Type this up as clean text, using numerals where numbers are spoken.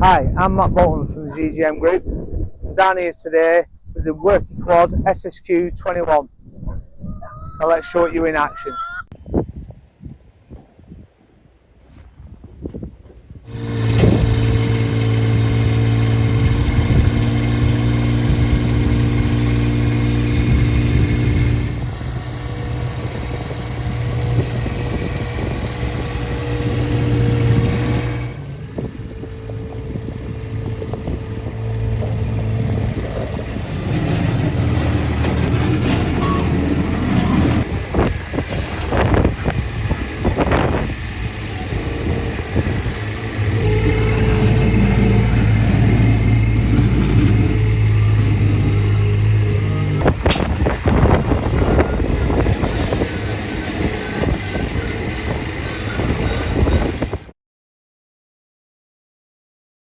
Hi, I'm Matt Bolton from the GGM Group. I'm down here today with the WorkyQuad SSQ 21. Now let's show it you in action.